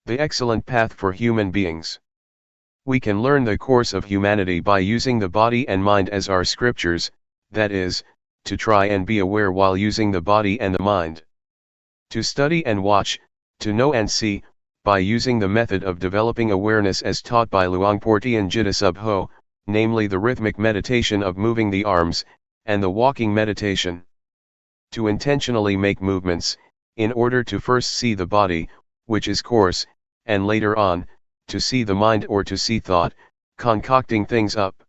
The excellent path for human beings. We can learn the course of humanity by using the body and mind as our scriptures, that is, to try and be aware while using the body and the mind. To study and watch, to know and see, by using the method of developing awareness as taught by Luangpor Teean Ho, namely the rhythmic meditation of moving the arms, and the walking meditation. To intentionally make movements, in order to first see the body, which is coarse, and later on, to see the mind or to see thought, concocting things up.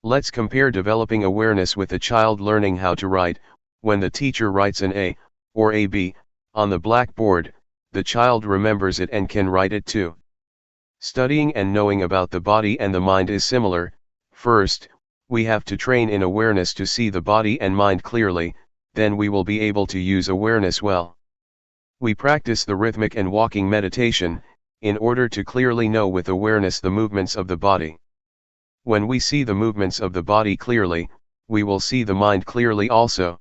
Let's compare developing awareness with a child learning how to write. When the teacher writes an A, or a B, on the blackboard, the child remembers it and can write it too. Studying and knowing about the body and the mind is similar. First, we have to train in awareness to see the body and mind clearly, then we will be able to use awareness well. We practice the rhythmic and walking meditation, in order to clearly know with awareness the movements of the body. When we see the movements of the body clearly, we will see the mind clearly also.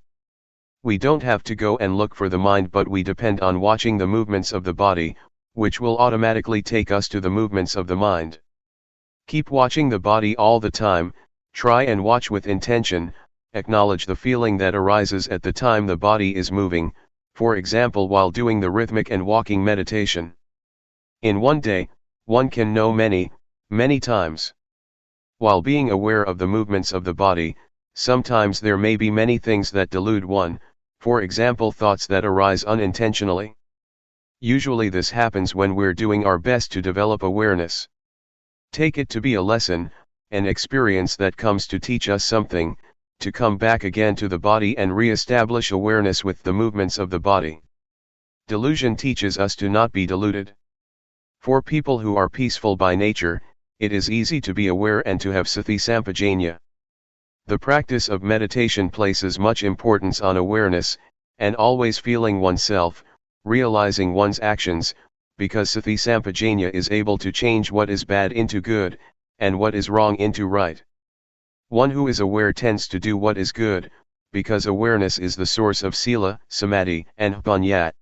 We don't have to go and look for the mind, but we depend on watching the movements of the body, which will automatically take us to the movements of the mind. Keep watching the body all the time, try and watch with intention, acknowledge the feeling that arises at the time the body is moving, for example while doing the rhythmic and walking meditation. In one day, one can know many, many times. While being aware of the movements of the body, sometimes there may be many things that delude one, for example thoughts that arise unintentionally. Usually this happens when we're doing our best to develop awareness. Take it to be a lesson, an experience that comes to teach us something, to come back again to the body and re-establish awareness with the movements of the body. Delusion teaches us to not be deluded. For people who are peaceful by nature, it is easy to be aware and to have sati sampajanya. The practice of meditation places much importance on awareness, and always feeling oneself, realizing one's actions, because sati sampajanya is able to change what is bad into good, and what is wrong into right. One who is aware tends to do what is good, because awareness is the source of sila, samadhi, and panyat.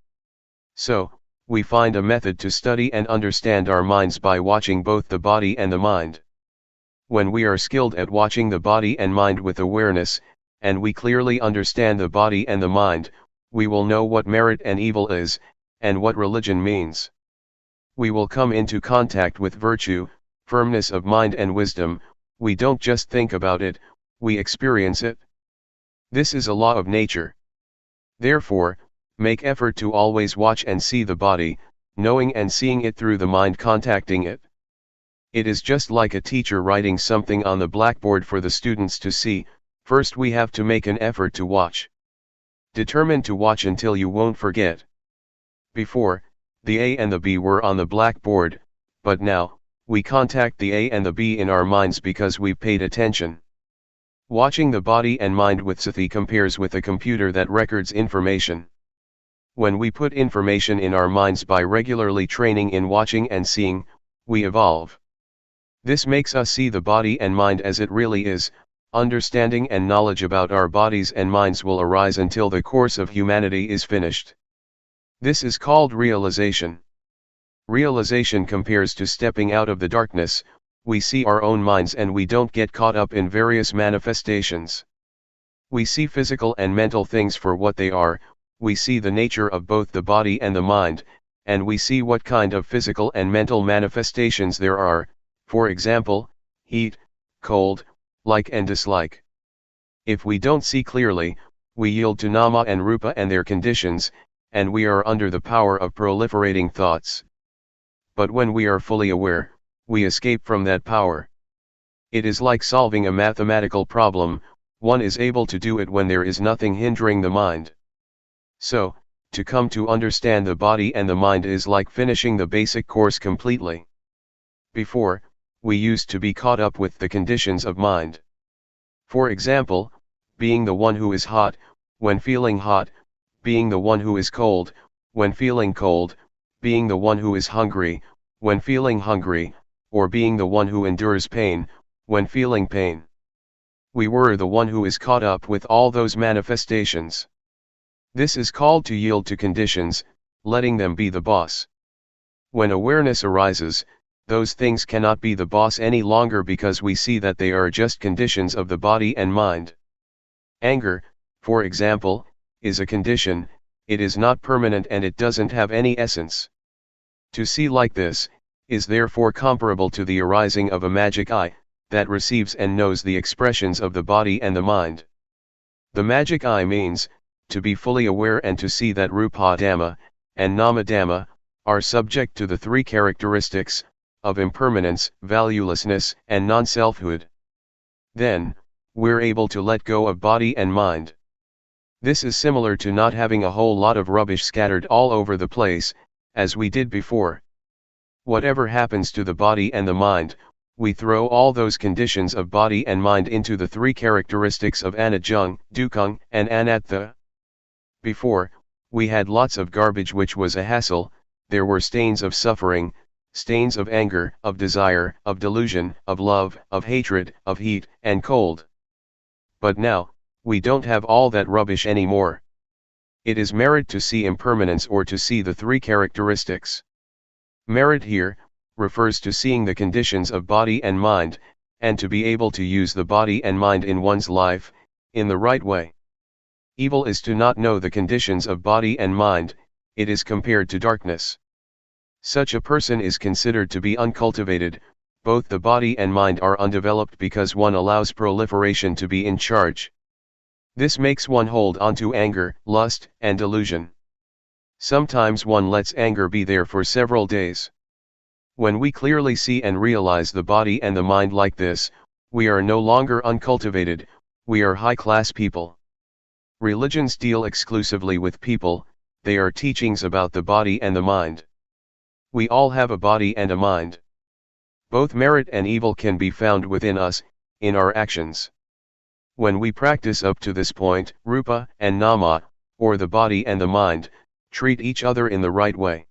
So, we find a method to study and understand our minds by watching both the body and the mind. When we are skilled at watching the body and mind with awareness, and we clearly understand the body and the mind, we will know what merit and evil is, and what religion means. We will come into contact with virtue, firmness of mind and wisdom. We don't just think about it, we experience it. This is a law of nature. Therefore, make effort to always watch and see the body, knowing and seeing it through the mind contacting it. It is just like a teacher writing something on the blackboard for the students to see. First we have to make an effort to watch. Determine to watch until you won't forget. Before, the A and the B were on the blackboard, but now, we contact the A and the B in our minds because we've paid attention. Watching the body and mind with sati compares with a computer that records information. When we put information in our minds by regularly training in watching and seeing, we evolve. This makes us see the body and mind as it really is. Understanding and knowledge about our bodies and minds will arise until the course of humanity is finished. This is called realization. Realization compares to stepping out of the darkness. We see our own minds and we don't get caught up in various manifestations. We see physical and mental things for what they are. We see the nature of both the body and the mind, and we see what kind of physical and mental manifestations there are, for example, heat, cold, like and dislike. If we don't see clearly, we yield to nama and rupa and their conditions, and we are under the power of proliferating thoughts. But when we are fully aware, we escape from that power. It is like solving a mathematical problem. One is able to do it when there is nothing hindering the mind. So, to come to understand the body and the mind is like finishing the basic course completely. Before, we used to be caught up with the conditions of mind. For example, being the one who is hot, when feeling hot, being the one who is cold, when feeling cold, being the one who is hungry, when feeling hungry, or being the one who endures pain, when feeling pain. We were the one who is caught up with all those manifestations. This is called to yield to conditions, letting them be the boss. When awareness arises, those things cannot be the boss any longer because we see that they are just conditions of the body and mind. Anger, for example, is a condition, it is not permanent and it doesn't have any essence. To see like this, is therefore comparable to the arising of a magic eye, that receives and knows the expressions of the body and the mind. The magic eye means, to be fully aware and to see that Rupa Dhamma, and Nama Dhamma, are subject to the three characteristics, of impermanence, valuelessness, and non-selfhood. Then, we're able to let go of body and mind. This is similar to not having a whole lot of rubbish scattered all over the place, as we did before. Whatever happens to the body and the mind, we throw all those conditions of body and mind into the three characteristics of anajjung, dukkang, and anatta. Before, we had lots of garbage which was a hassle, there were stains of suffering, stains of anger, of desire, of delusion, of love, of hatred, of heat, and cold. But now, we don't have all that rubbish anymore. It is merit to see impermanence or to see the three characteristics. Merit here, refers to seeing the conditions of body and mind, and to be able to use the body and mind in one's life, in the right way. Evil is to not know the conditions of body and mind, it is compared to darkness. Such a person is considered to be uncultivated, both the body and mind are undeveloped because one allows proliferation to be in charge. This makes one hold onto anger, lust, and delusion. Sometimes one lets anger be there for several days. When we clearly see and realize the body and the mind like this, we are no longer uncultivated, we are high-class people. Religions deal exclusively with people, they are teachings about the body and the mind. We all have a body and a mind. Both merit and evil can be found within us, in our actions. When we practice up to this point, Rupa and Nama, or the body and the mind, treat each other in the right way.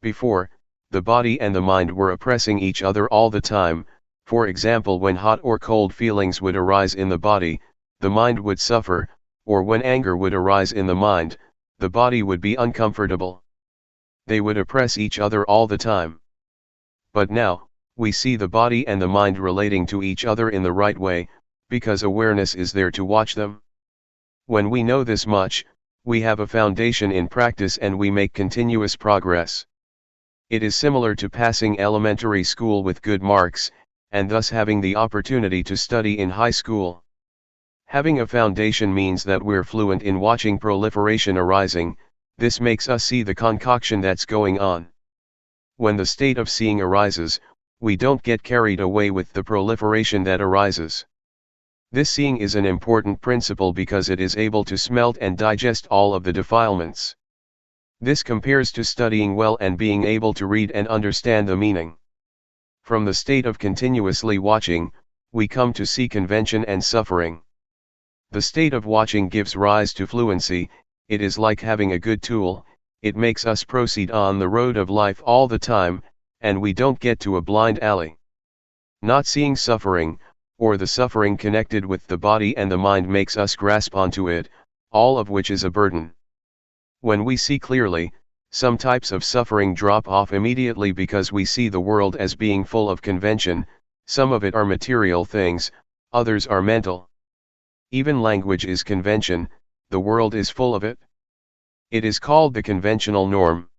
Before, the body and the mind were oppressing each other all the time, for example when hot or cold feelings would arise in the body, the mind would suffer, or when anger would arise in the mind, the body would be uncomfortable. They would oppress each other all the time. But now, we see the body and the mind relating to each other in the right way, because awareness is there to watch them. When we know this much, we have a foundation in practice and we make continuous progress. It is similar to passing elementary school with good marks, and thus having the opportunity to study in high school. Having a foundation means that we're fluent in watching proliferation arising, this makes us see the concoction that's going on. When the state of seeing arises, we don't get carried away with the proliferation that arises. This seeing is an important principle because it is able to smelt and digest all of the defilements. This compares to studying well and being able to read and understand the meaning. From the state of continuously watching, we come to see convention and suffering. The state of watching gives rise to fluency, it is like having a good tool, it makes us proceed on the road of life all the time, and we don't get to a blind alley. Not seeing suffering, or the suffering connected with the body and the mind makes us grasp onto it, all of which is a burden. When we see clearly, some types of suffering drop off immediately because we see the world as being full of convention, some of it are material things, others are mental. Even language is convention, the world is full of it. It is called the conventional norm.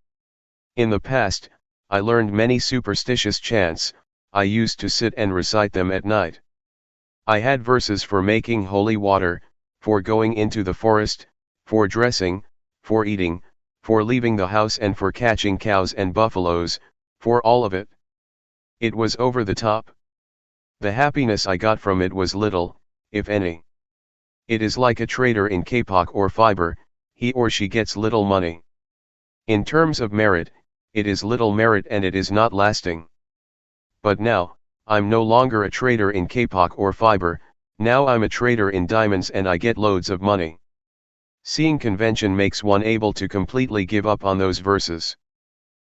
In the past, I learned many superstitious chants, I used to sit and recite them at night. I had verses for making holy water, for going into the forest, for dressing, for eating, for leaving the house and for catching cows and buffaloes, for all of it. It was over the top. The happiness I got from it was little, if any. It is like a trader in kapok or fiber, he or she gets little money. In terms of merit, it is little merit and it is not lasting. But now, I'm no longer a trader in kapok or fiber, now I'm a trader in diamonds and I get loads of money. Seeing convention makes one able to completely give up on those verses.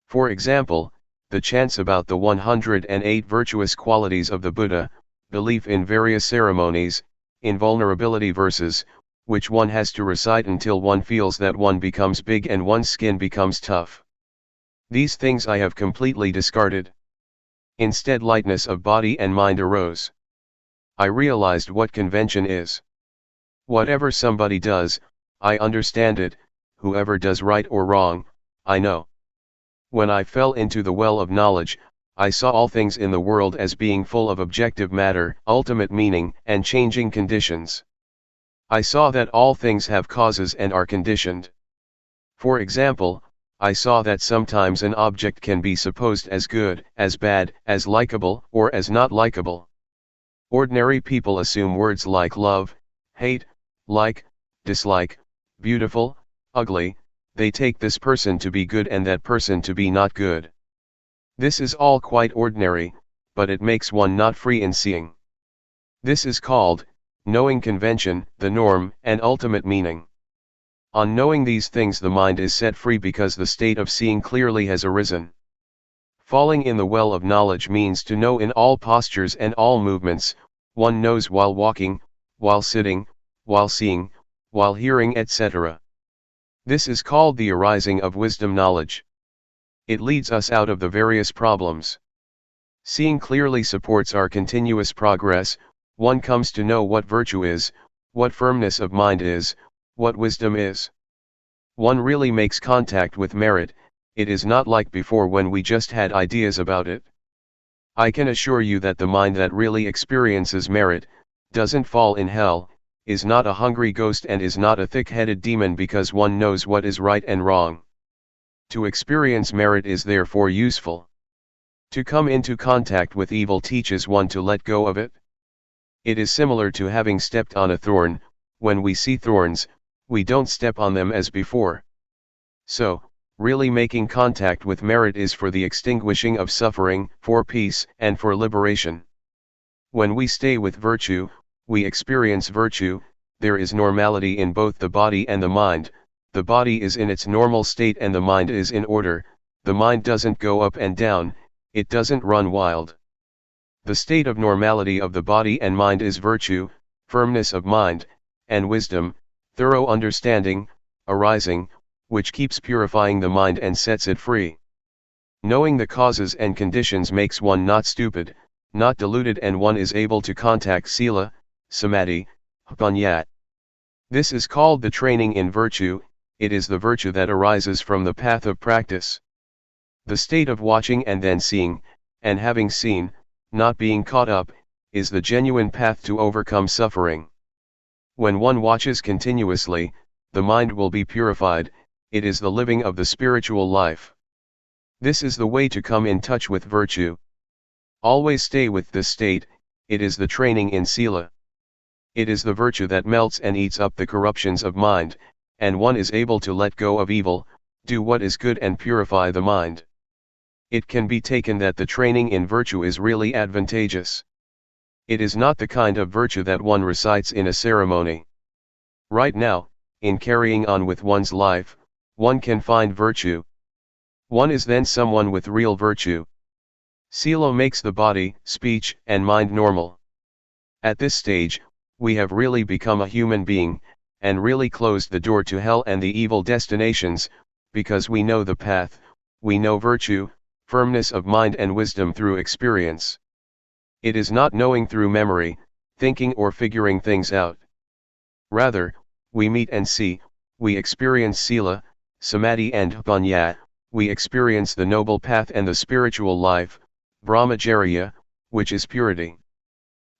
For example, the chants about the 108 virtuous qualities of the Buddha, belief in various ceremonies, invulnerability verses, which one has to recite until one feels that one becomes big and one's skin becomes tough. These things I have completely discarded. Instead, lightness of body and mind arose. I realized what convention is. Whatever somebody does, I understand it, whoever does right or wrong, I know. When I fell into the well of knowledge, I saw all things in the world as being full of objective matter, ultimate meaning, and changing conditions. I saw that all things have causes and are conditioned. For example, I saw that sometimes an object can be supposed as good, as bad, as likable, or as not likable. Ordinary people assume words like love, hate, like, dislike, beautiful, ugly, they take this person to be good and that person to be not good. This is all quite ordinary, but it makes one not free in seeing. This is called, knowing convention, the norm, and ultimate meaning. On knowing these things the mind is set free because the state of seeing clearly has arisen. Falling in the well of knowledge means to know in all postures and all movements, one knows while walking, while sitting, while seeing, while hearing, etc. This is called the arising of wisdom knowledge. It leads us out of the various problems. Seeing clearly supports our continuous progress, one comes to know what virtue is, what firmness of mind is, what wisdom is. One really makes contact with merit, it is not like before when we just had ideas about it. I can assure you that the mind that really experiences merit, doesn't fall in hell, is not a hungry ghost and is not a thick-headed demon because one knows what is right and wrong. To experience merit is therefore useful. To come into contact with evil teaches one to let go of it. It is similar to having stepped on a thorn, when we see thorns, we don't step on them as before. So, really making contact with merit is for the extinguishing of suffering, for peace, and for liberation. When we stay with virtue, we experience virtue, there is normality in both the body and the mind, the body is in its normal state and the mind is in order, the mind doesn't go up and down, it doesn't run wild. The state of normality of the body and mind is virtue, firmness of mind, and wisdom, thorough understanding, arising, which keeps purifying the mind and sets it free. Knowing the causes and conditions makes one not stupid, not deluded, and one is able to contact sila, samadhi, panya. This is called the training in virtue, it is the virtue that arises from the path of practice. The state of watching and then seeing, and having seen, not being caught up, is the genuine path to overcome suffering. When one watches continuously, the mind will be purified, it is the living of the spiritual life. This is the way to come in touch with virtue. Always stay with this state, it is the training in sila. It is the virtue that melts and eats up the corruptions of mind, and one is able to let go of evil, do what is good and purify the mind. It can be taken that the training in virtue is really advantageous. It is not the kind of virtue that one recites in a ceremony. Right now, in carrying on with one's life, one can find virtue. One is then someone with real virtue. Sila makes the body, speech, and mind normal. At this stage, we have really become a human being, and really closed the door to hell and the evil destinations, because we know the path, we know virtue, firmness of mind and wisdom through experience. It is not knowing through memory, thinking or figuring things out. Rather, we meet and see, we experience sila, samadhi and panya, we experience the noble path and the spiritual life, brahmacharya, which is purity.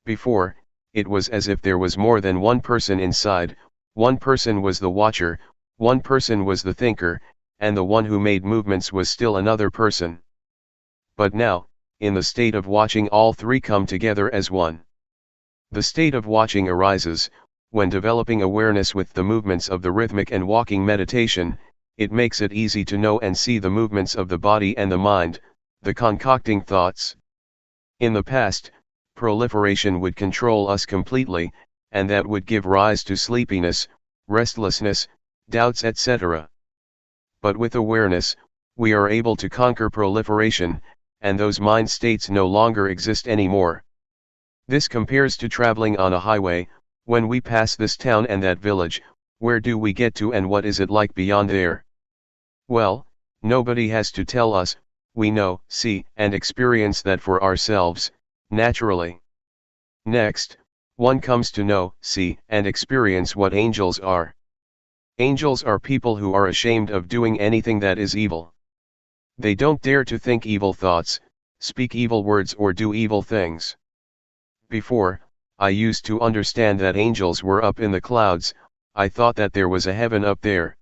Before, it was as if there was more than one person inside, one person was the watcher, one person was the thinker, and the one who made movements was still another person. But now, in the state of watching, all three come together as one. The state of watching arises, when developing awareness with the movements of the rhythmic and walking meditation, it makes it easy to know and see the movements of the body and the mind, the concocting thoughts. In the past, proliferation would control us completely, and that would give rise to sleepiness, restlessness, doubts, etc. But with awareness, we are able to conquer proliferation, and those mind states no longer exist anymore. This compares to traveling on a highway. When we pass this town and that village, where do we get to and what is it like beyond there? Well, nobody has to tell us, we know, see, and experience that for ourselves, naturally. Next, one comes to know, see, and experience what angels are. Angels are people who are ashamed of doing anything that is evil. They don't dare to think evil thoughts, speak evil words, or do evil things. Before, I used to understand that angels were up in the clouds. I thought that there was a heaven up there.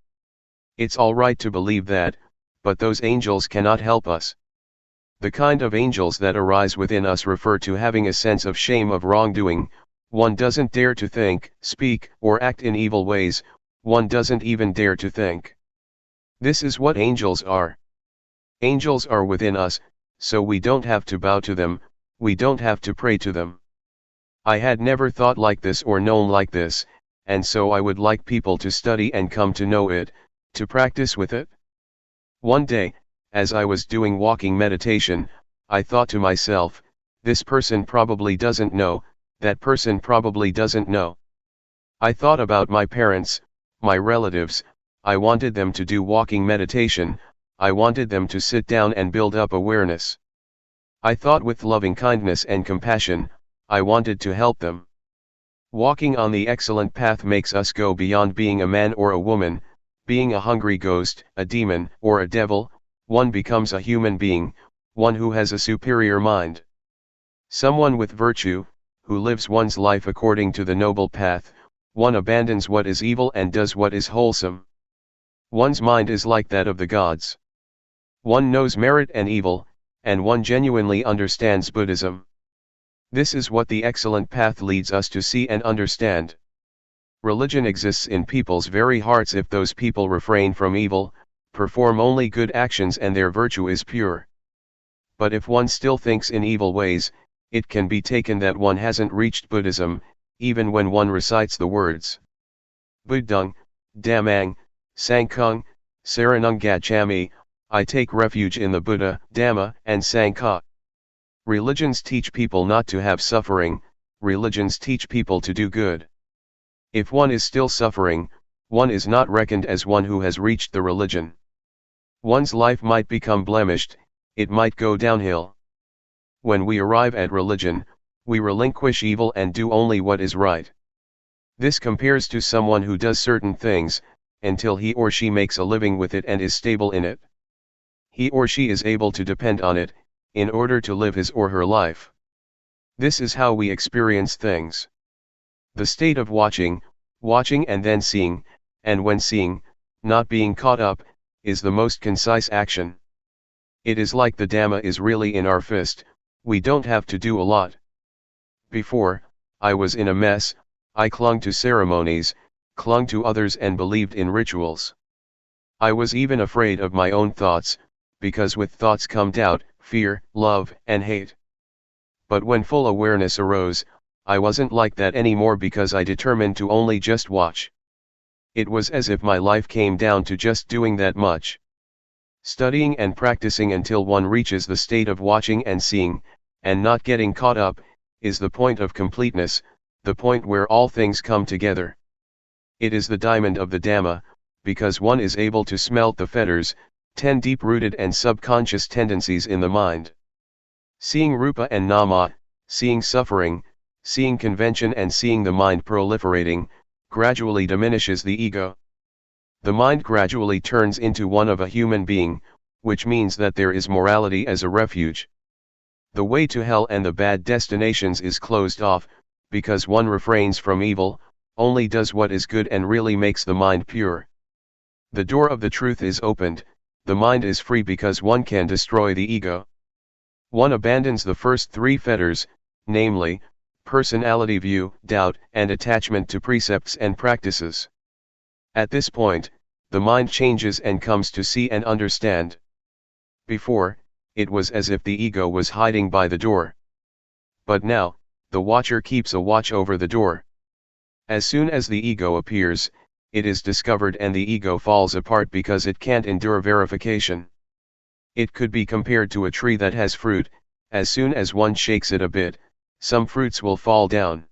It's all right to believe that, but those angels cannot help us. The kind of angels that arise within us refer to having a sense of shame of wrongdoing. One doesn't dare to think, speak, or act in evil ways. One doesn't even dare to think. This is what angels are. Angels are within us, so we don't have to bow to them, we don't have to pray to them. I had never thought like this or known like this, and so I would like people to study and come to know it, to practice with it. One day, as I was doing walking meditation, I thought to myself, this person probably doesn't know, that person probably doesn't know. I thought about my parents, my relatives. I wanted them to do walking meditation, I wanted them to sit down and build up awareness. I thought with loving kindness and compassion, I wanted to help them. Walking on the excellent path makes us go beyond being a man or a woman, being a hungry ghost, a demon, or a devil. One becomes a human being, one who has a superior mind. Someone with virtue, who lives one's life according to the noble path. One abandons what is evil and does what is wholesome. One's mind is like that of the gods. One knows merit and evil, and one genuinely understands Buddhism. This is what the excellent path leads us to see and understand. Religion exists in people's very hearts if those people refrain from evil, perform only good actions, and their virtue is pure. But if one still thinks in evil ways, it can be taken that one hasn't reached Buddhism, even when one recites the words Buddhang, Dhammang, Sanghang, Saranang Gacchami, I take refuge in the Buddha, Dhamma, and Sangha. Religions teach people not to have suffering, religions teach people to do good. If one is still suffering, one is not reckoned as one who has reached the religion. One's life might become blemished, it might go downhill. When we arrive at religion, we relinquish evil and do only what is right. This compares to someone who does certain things, until he or she makes a living with it and is stable in it. He or she is able to depend on it, in order to live his or her life. This is how we experience things. The state of watching and then seeing, and when seeing, not being caught up, is the most concise action. It is like the Dhamma is really in our fist, we don't have to do a lot. Before, I was in a mess, I clung to ceremonies, clung to others and believed in rituals. I was even afraid of my own thoughts, because with thoughts come doubt, fear, love, and hate. But when full awareness arose, I wasn't like that anymore because I determined to only just watch. It was as if my life came down to just doing that much. Studying and practicing until one reaches the state of watching and seeing, and not getting caught up, is the point of completeness, the point where all things come together. It is the diamond of the Dhamma, because one is able to smelt the fetters, 10 deep-rooted and subconscious tendencies in the mind. Seeing Rupa and Nama, seeing suffering, seeing convention and seeing the mind proliferating, gradually diminishes the ego. The mind gradually turns into one of a human being, which means that there is morality as a refuge. The way to hell and the bad destinations is closed off, because one refrains from evil, only does what is good and really makes the mind pure. The door of the truth is opened, the mind is free because one can destroy the ego. One abandons the first 3 fetters, namely, personality view, doubt, and attachment to precepts and practices. At this point, the mind changes and comes to see and understand. Before, it was as if the ego was hiding by the door. But now, the watcher keeps a watch over the door. As soon as the ego appears, it is discovered and the ego falls apart because it can't endure verification. It could be compared to a tree that has fruit. As soon as one shakes it a bit, some fruits will fall down.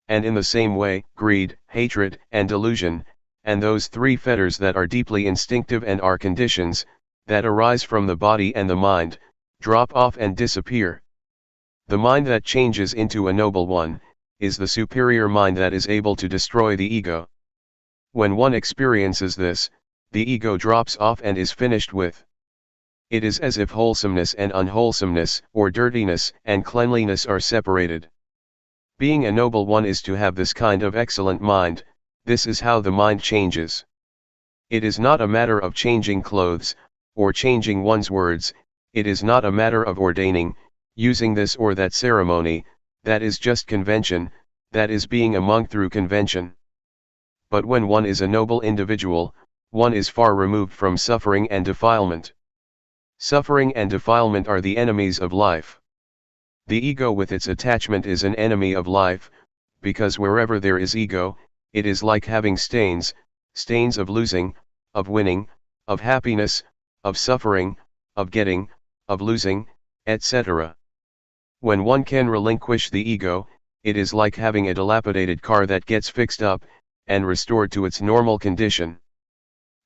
And in the same way, greed, hatred, and delusion, and those three fetters that are deeply instinctive and are conditions, that arise from the body and the mind, drop off and disappear. The mind that changes into a noble one, is the superior mind that is able to destroy the ego. When one experiences this, the ego drops off and is finished with. It is as if wholesomeness and unwholesomeness, or dirtiness and cleanliness are separated. Being a noble one is to have this kind of excellent mind. This is how the mind changes. It is not a matter of changing clothes, or changing one's words. It is not a matter of ordaining, using this or that ceremony. That is just convention, that is being a monk through convention. But when one is a noble individual, one is far removed from suffering and defilement. Suffering and defilement are the enemies of life. The ego with its attachment is an enemy of life, because wherever there is ego, it is like having stains of losing, of winning, of happiness, of suffering, of getting, of losing, etc. When one can relinquish the ego, it is like having a dilapidated car that gets fixed up, and restored to its normal condition.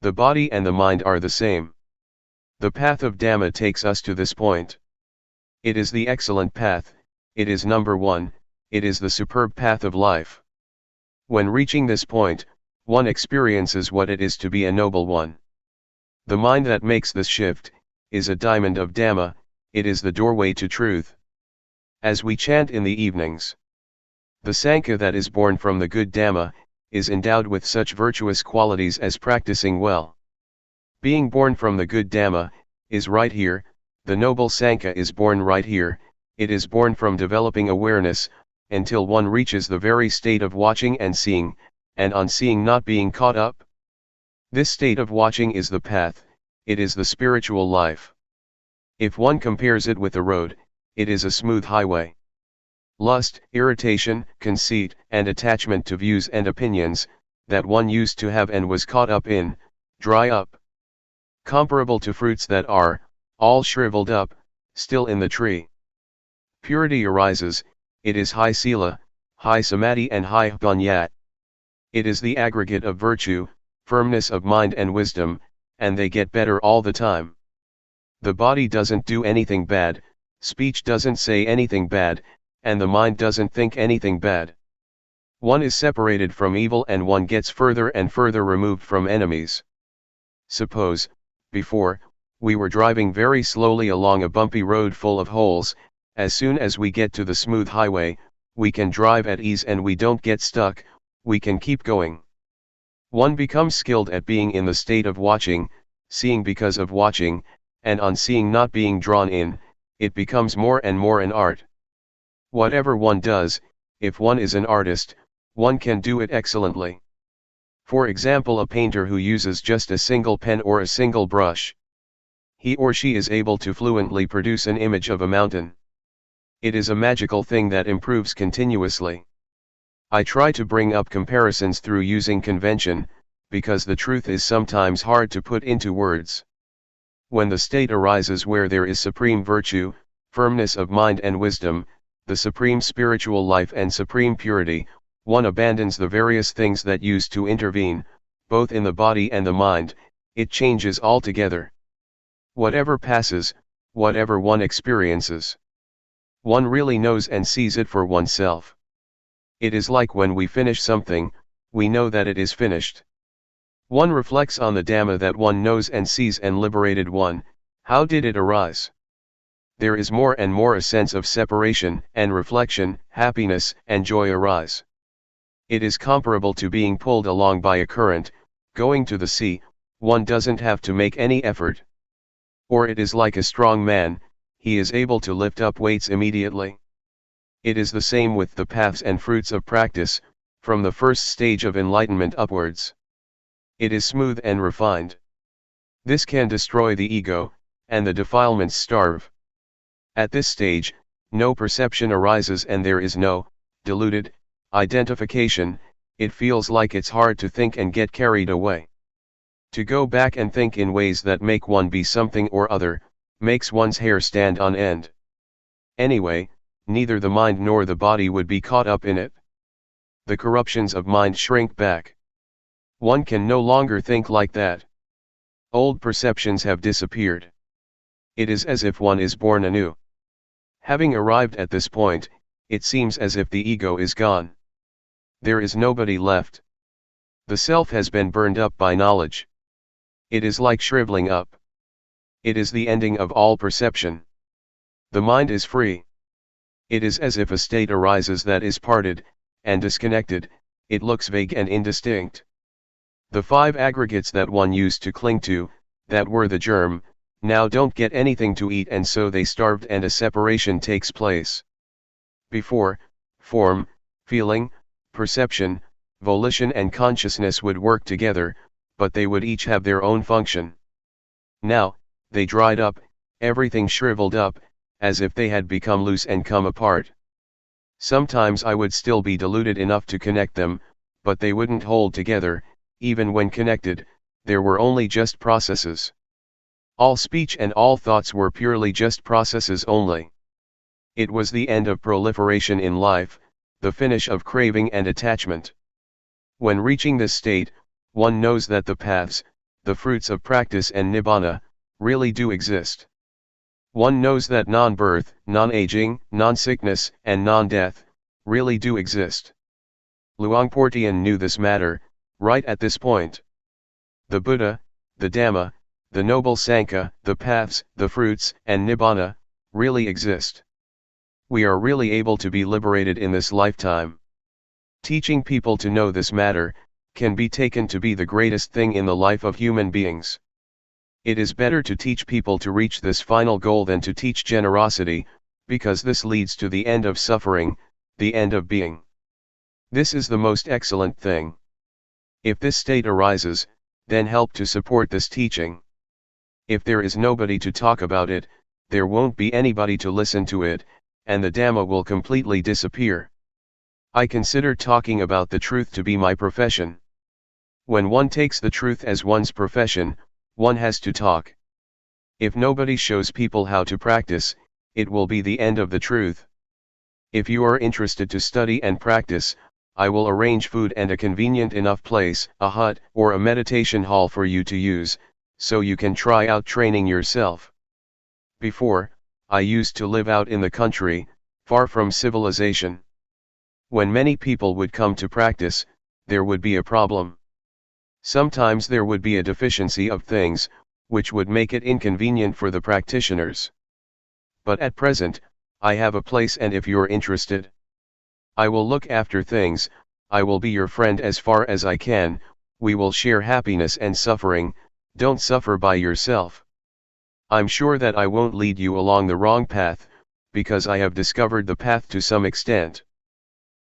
The body and the mind are the same. The path of Dhamma takes us to this point. It is the excellent path, it is number one, it is the superb path of life. When reaching this point, one experiences what it is to be a noble one. The mind that makes this shift, is a diamond of Dhamma, it is the doorway to truth. As we chant in the evenings, the Sangha that is born from the good Dhamma, is endowed with such virtuous qualities as practicing well. Being born from the good Dhamma, is right here, the noble Sangha is born right here, it is born from developing awareness, until one reaches the very state of watching and seeing, and on seeing not being caught up. This state of watching is the path, it is the spiritual life. If one compares it with a road, it is a smooth highway. Lust, irritation, conceit, and attachment to views and opinions, that one used to have and was caught up in, dry up. Comparable to fruits that are, all shriveled up, still in the tree. Purity arises, it is high sila, high samadhi and high panyat. It is the aggregate of virtue, firmness of mind and wisdom, and they get better all the time. The body doesn't do anything bad, speech doesn't say anything bad, and the mind doesn't think anything bad. One is separated from evil and one gets further and further removed from enemies. Suppose, before, we were driving very slowly along a bumpy road full of holes. As soon as we get to the smooth highway, we can drive at ease and we don't get stuck, we can keep going. One becomes skilled at being in the state of watching, seeing because of watching, and on seeing not being drawn in, it becomes more and more an art. Whatever one does, if one is an artist, one can do it excellently. For example, a painter who uses just a single pen or a single brush. He or she is able to fluently produce an image of a mountain. It is a magical thing that improves continuously. I try to bring up comparisons through using convention, because the truth is sometimes hard to put into words. When the state arises where there is supreme virtue, firmness of mind and wisdom, the supreme spiritual life and supreme purity, one abandons the various things that used to intervene, both in the body and the mind, it changes altogether. Whatever passes, whatever one experiences, one really knows and sees it for oneself. It is like when we finish something, we know that it is finished. One reflects on the Dhamma that one knows and sees and liberated one, how did it arise? There is more and more a sense of separation and reflection, happiness and joy arise. It is comparable to being pulled along by a current, going to the sea, one doesn't have to make any effort. Or it is like a strong man, he is able to lift up weights immediately. It is the same with the paths and fruits of practice, from the first stage of enlightenment upwards. It is smooth and refined. This can destroy the ego, and the defilements starve. At this stage, no perception arises and there is no deluded identification. It feels like it's hard to think and get carried away. To go back and think in ways that make one be something or other, makes one's hair stand on end. Anyway, neither the mind nor the body would be caught up in it. The corruptions of mind shrink back. One can no longer think like that. Old perceptions have disappeared. It is as if one is born anew. Having arrived at this point, it seems as if the ego is gone. There is nobody left. The self has been burned up by knowledge. It is like shriveling up. It is the ending of all perception. The mind is free. It is as if a state arises that is parted and disconnected. It looks vague and indistinct. The five aggregates that one used to cling to, that were the germ, now don't get anything to eat and so they starved and a separation takes place. Before, form, feeling, perception, volition and consciousness would work together, but they would each have their own function. Now, they dried up, everything shriveled up, as if they had become loose and come apart. Sometimes I would still be deluded enough to connect them, but they wouldn't hold together. Even when connected, there were only just processes. All speech and all thoughts were purely just processes only. It was the end of proliferation in life, the finish of craving and attachment. When reaching this state, one knows that the paths, the fruits of practice and nibbana, really do exist. One knows that non-birth, non-aging, non-sickness, and non-death, really do exist. Luangpor Teean knew this matter, right at this point. The Buddha, the Dhamma, the Noble Sangha, the paths, the fruits, and nibbana, really exist. We are really able to be liberated in this lifetime. Teaching people to know this matter, can be taken to be the greatest thing in the life of human beings. It is better to teach people to reach this final goal than to teach generosity, because this leads to the end of suffering, the end of being. This is the most excellent thing. If this state arises, then help to support this teaching. If there is nobody to talk about it, there won't be anybody to listen to it, and the Dhamma will completely disappear. I consider talking about the truth to be my profession. When one takes the truth as one's profession, one has to talk. If nobody shows people how to practice, it will be the end of the truth. If you are interested to study and practice, I will arrange food and a convenient enough place, a hut or a meditation hall for you to use, so you can try out training yourself. Before, I used to live out in the country, far from civilization. When many people would come to practice, there would be a problem. Sometimes there would be a deficiency of things, which would make it inconvenient for the practitioners. But at present, I have a place, and if you're interested, I will look after things. I will be your friend as far as I can. We will share happiness and suffering. Don't suffer by yourself. I'm sure that I won't lead you along the wrong path, because I have discovered the path to some extent.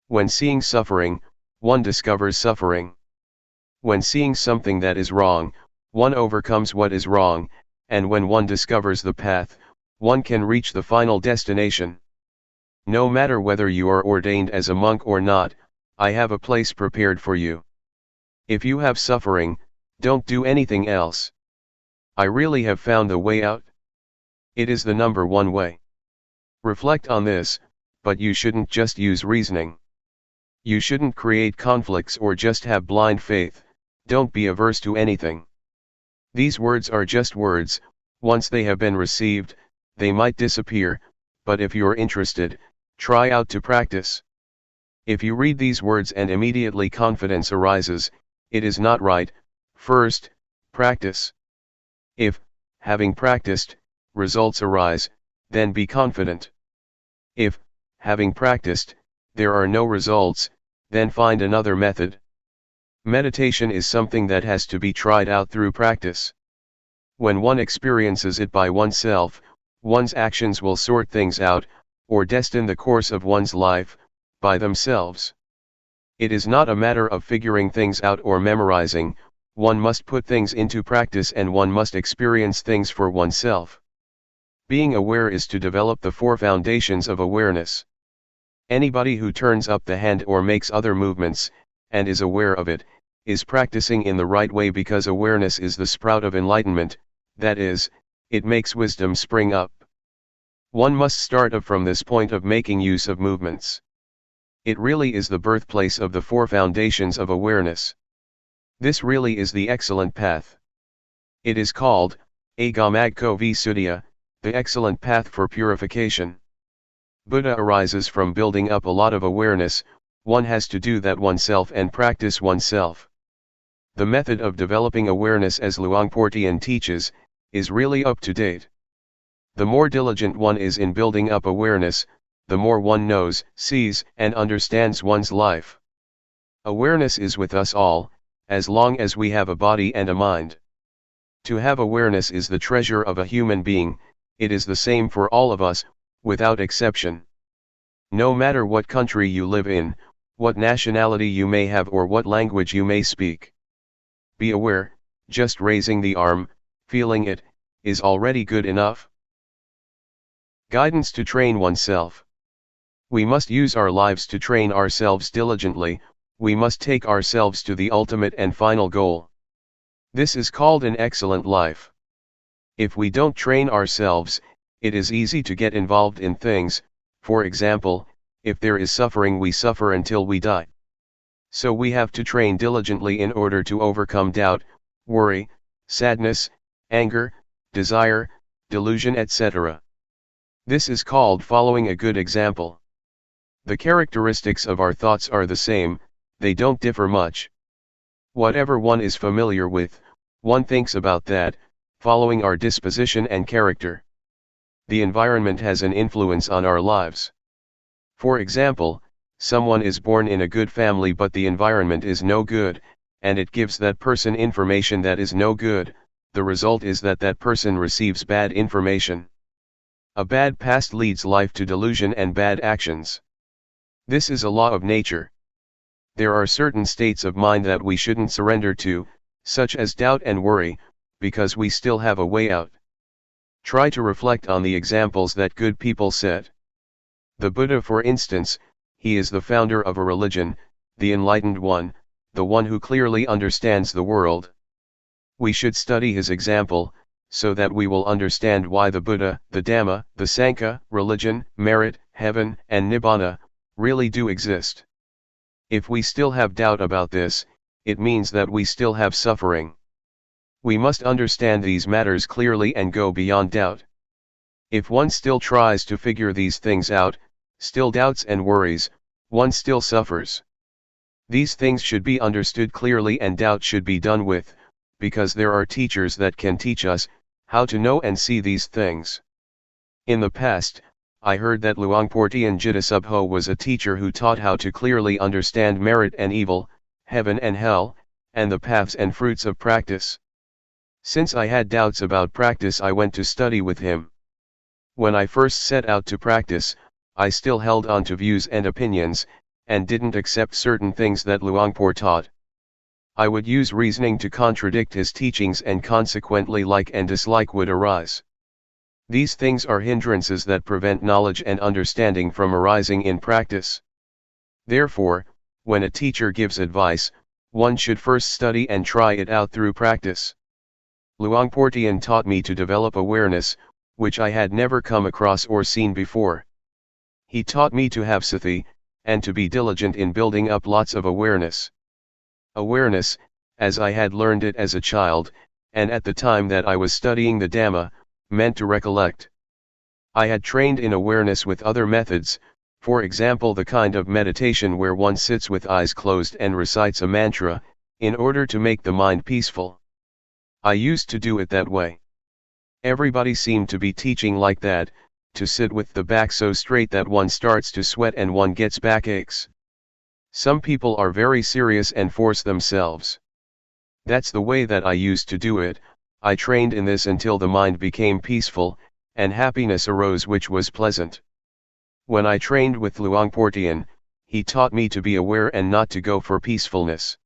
When seeing suffering, one discovers suffering. When seeing something that is wrong, one overcomes what is wrong, and when one discovers the path, one can reach the final destination. No matter whether you are ordained as a monk or not, I have a place prepared for you. If you have suffering, don't do anything else. I really have found the way out. It is the number one way. Reflect on this, but you shouldn't just use reasoning. You shouldn't create conflicts or just have blind faith. Don't be averse to anything. These words are just words. Once they have been received, they might disappear, but if you're interested, try out to practice. If you read these words and immediately confidence arises, it is not right. First, practice. If, having practiced, results arise, then be confident. If, having practiced, there are no results, then find another method. Meditation is something that has to be tried out through practice. When one experiences it by oneself, one's actions will sort things out. or destine the course of one's life, by themselves. It is not a matter of figuring things out or memorizing, one must put things into practice and one must experience things for oneself. Being aware is to develop the four foundations of awareness. Anybody who turns up the hand or makes other movements, and is aware of it, is practicing in the right way, because awareness is the sprout of enlightenment, that is, it makes wisdom spring up. One must start up from this point of making use of movements. It really is the birthplace of the four foundations of awareness. This really is the excellent path. It is called, Agamagko Visuddhya, the excellent path for purification. Buddha arises from building up a lot of awareness. One has to do that oneself and practice oneself. The method of developing awareness, as Luangpor Teean teaches, is really up to date. The more diligent one is in building up awareness, the more one knows, sees, and understands one's life. Awareness is with us all, as long as we have a body and a mind. To have awareness is the treasure of a human being. It is the same for all of us, without exception. No matter what country you live in, what nationality you may have, or what language you may speak. Be aware, just raising the arm, feeling it, is already good enough. Guidance to train oneself. We must use our lives to train ourselves diligently. We must take ourselves to the ultimate and final goal. This is called an excellent life. If we don't train ourselves, it is easy to get involved in things. For example, if there is suffering, we suffer until we die. So we have to train diligently in order to overcome doubt, worry, sadness, anger, desire, delusion, etc. This is called following a good example. The characteristics of our thoughts are the same, they don't differ much. Whatever one is familiar with, one thinks about that, following our disposition and character. The environment has an influence on our lives. For example, someone is born in a good family but the environment is no good, and it gives that person information that is no good. The result is that that person receives bad information. A bad past leads life to delusion and bad actions. This is a law of nature. There are certain states of mind that we shouldn't surrender to, such as doubt and worry, because we still have a way out. Try to reflect on the examples that good people set. The Buddha, for instance, he is the founder of a religion, the enlightened one, the one who clearly understands the world. We should study his example, so that we will understand why the Buddha, the Dhamma, the Sangha, religion, merit, heaven, and Nibbana, really do exist. If we still have doubt about this, it means that we still have suffering. We must understand these matters clearly and go beyond doubt. If one still tries to figure these things out, still doubts and worries, one still suffers. These things should be understood clearly and doubt should be done with, because there are teachers that can teach us how to know and see these things. In the past, I heard that Luangpor Teean Jidasubho was a teacher who taught how to clearly understand merit and evil, heaven and hell, and the paths and fruits of practice. Since I had doubts about practice, I went to study with him. When I first set out to practice, I still held on to views and opinions, and didn't accept certain things that Luangpor taught. I would use reasoning to contradict his teachings, and consequently like and dislike would arise. These things are hindrances that prevent knowledge and understanding from arising in practice. Therefore, when a teacher gives advice, one should first study and try it out through practice. Luangpor Teean taught me to develop awareness, which I had never come across or seen before. He taught me to have sati, and to be diligent in building up lots of awareness. Awareness, as I had learned it as a child, and at the time that I was studying the Dhamma, meant to recollect. I had trained in awareness with other methods, for example the kind of meditation where one sits with eyes closed and recites a mantra, in order to make the mind peaceful. I used to do it that way. Everybody seemed to be teaching like that, to sit with the back so straight that one starts to sweat and one gets backaches. Some people are very serious and force themselves. That's the way that I used to do it. I trained in this until the mind became peaceful, and happiness arose which was pleasant. When I trained with Luangpor Teean, he taught me to be aware and not to go for peacefulness.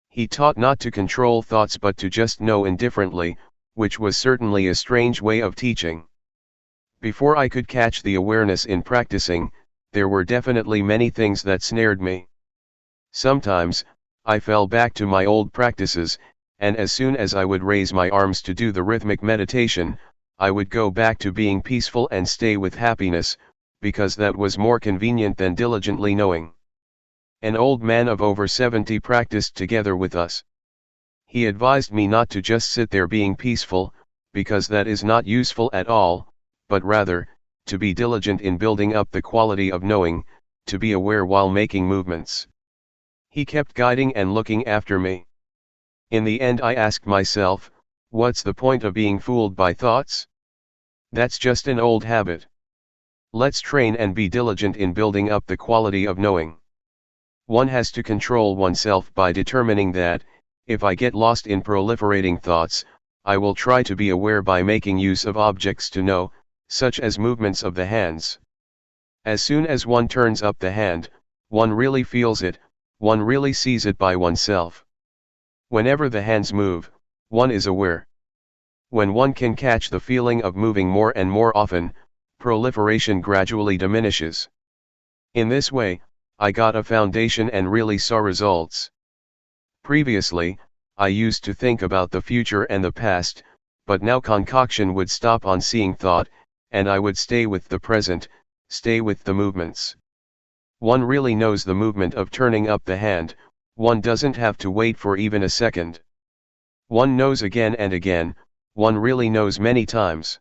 He taught not to control thoughts but to just know indifferently, which was certainly a strange way of teaching. Before I could catch the awareness in practicing, there were definitely many things that snared me. Sometimes, I fell back to my old practices, and as soon as I would raise my arms to do the rhythmic meditation, I would go back to being peaceful and stay with happiness, because that was more convenient than diligently knowing. An old man of over 70 practiced together with us. He advised me not to just sit there being peaceful, because that is not useful at all, but rather, to be diligent in building up the quality of knowing, to be aware while making movements. He kept guiding and looking after me. In the end I asked myself, what's the point of being fooled by thoughts? That's just an old habit. Let's train and be diligent in building up the quality of knowing. One has to control oneself by determining that, if I get lost in proliferating thoughts, I will try to be aware by making use of objects to know, such as movements of the hands. As soon as one turns up the hand, one really feels it, one really sees it by oneself. Whenever the hands move, one is aware. When one can catch the feeling of moving more and more often, proliferation gradually diminishes. In this way, I got a foundation and really saw results. Previously, I used to think about the future and the past, but now concoction would stop on seeing thought, and I would stay with the present, stay with the movements. One really knows the movement of turning up the hand, one doesn't have to wait for even a second. One knows again and again, one really knows many times.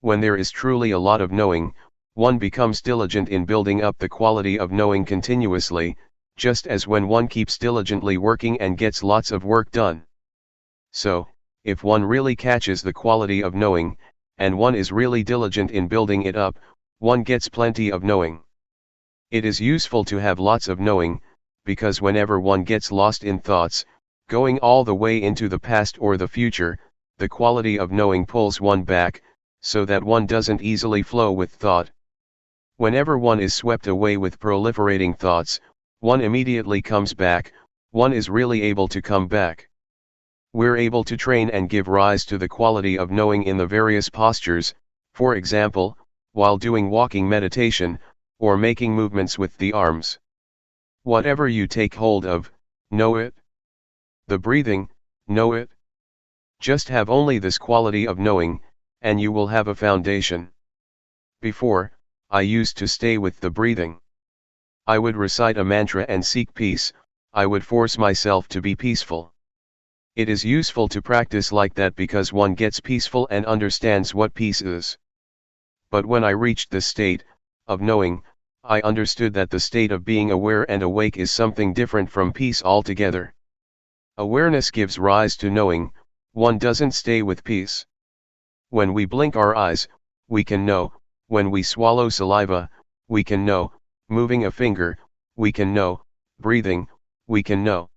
When there is truly a lot of knowing, one becomes diligent in building up the quality of knowing continuously, just as when one keeps diligently working and gets lots of work done. So, if one really catches the quality of knowing, and one is really diligent in building it up, one gets plenty of knowing. It is useful to have lots of knowing, because whenever one gets lost in thoughts, going all the way into the past or the future, the quality of knowing pulls one back, so that one doesn't easily flow with thought. Whenever one is swept away with proliferating thoughts, one immediately comes back, one is really able to come back. We're able to train and give rise to the quality of knowing in the various postures, for example, while doing walking meditation, or making movements with the arms. Whatever you take hold of, know it. The breathing, know it. Just have only this quality of knowing, and you will have a foundation. Before, I used to stay with the breathing. I would recite a mantra and seek peace, I would force myself to be peaceful. It is useful to practice like that because one gets peaceful and understands what peace is. But when I reached the state of knowing, I understood that the state of being aware and awake is something different from peace altogether. Awareness gives rise to knowing, one doesn't stay with peace. When we blink our eyes, we can know, when we swallow saliva, we can know, moving a finger, we can know, breathing, we can know.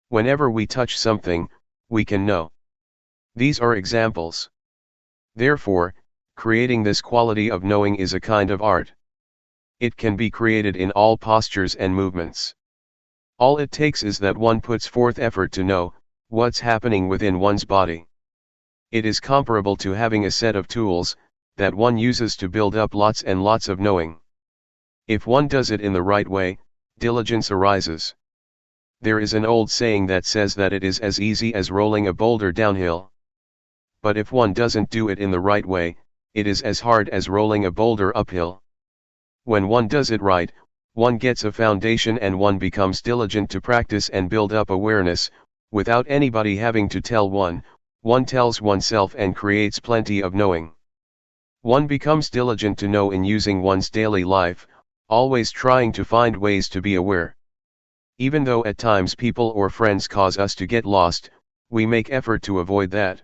Whenever we touch something, we can know. These are examples. Therefore, creating this quality of knowing is a kind of art. It can be created in all postures and movements. All it takes is that one puts forth effort to know what's happening within one's body. It is comparable to having a set of tools that one uses to build up lots and lots of knowing. If one does it in the right way, diligence arises. There is an old saying that says that it is as easy as rolling a boulder downhill. But if one doesn't do it in the right way, it is as hard as rolling a boulder uphill. When one does it right, one gets a foundation and one becomes diligent to practice and build up awareness, without anybody having to tell one tells oneself and creates plenty of knowing. One becomes diligent to know in using one's daily life, always trying to find ways to be aware. Even though at times people or friends cause us to get lost, we make effort to avoid that.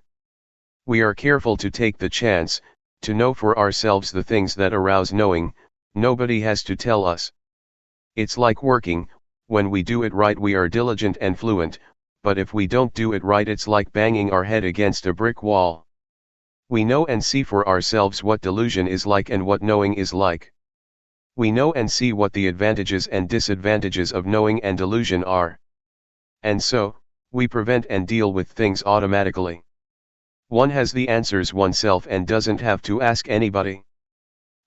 We are careful to take the chance, to know for ourselves the things that arouse knowing. Nobody has to tell us. It's like working, when we do it right we are diligent and fluent, but if we don't do it right it's like banging our head against a brick wall. We know and see for ourselves what delusion is like and what knowing is like. We know and see what the advantages and disadvantages of knowing and delusion are. And so, we prevent and deal with things automatically. One has the answers oneself and doesn't have to ask anybody.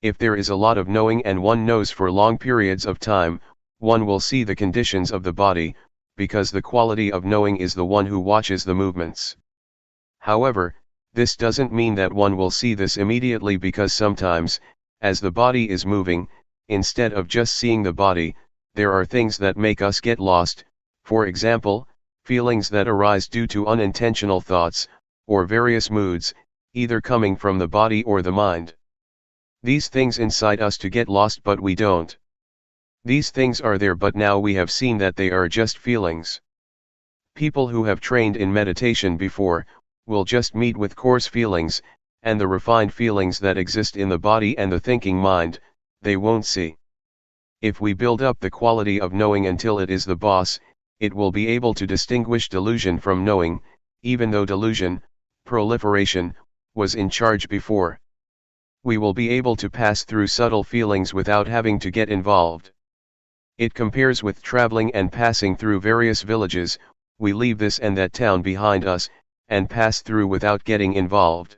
If there is a lot of knowing and one knows for long periods of time, one will see the conditions of the body, because the quality of knowing is the one who watches the movements. However, this doesn't mean that one will see this immediately, because sometimes, as the body is moving, instead of just seeing the body, there are things that make us get lost, for example, feelings that arise due to unintentional thoughts, or various moods, either coming from the body or the mind. These things incite us to get lost, but we don't. These things are there, but now we have seen that they are just feelings. People who have trained in meditation before, will just meet with coarse feelings, and the refined feelings that exist in the body and the thinking mind, they won't see. If we build up the quality of knowing until it is the boss, it will be able to distinguish delusion from knowing, even though delusion, proliferation, was in charge before. We will be able to pass through subtle feelings without having to get involved. It compares with traveling and passing through various villages. We leave this and that town behind us, and pass through without getting involved.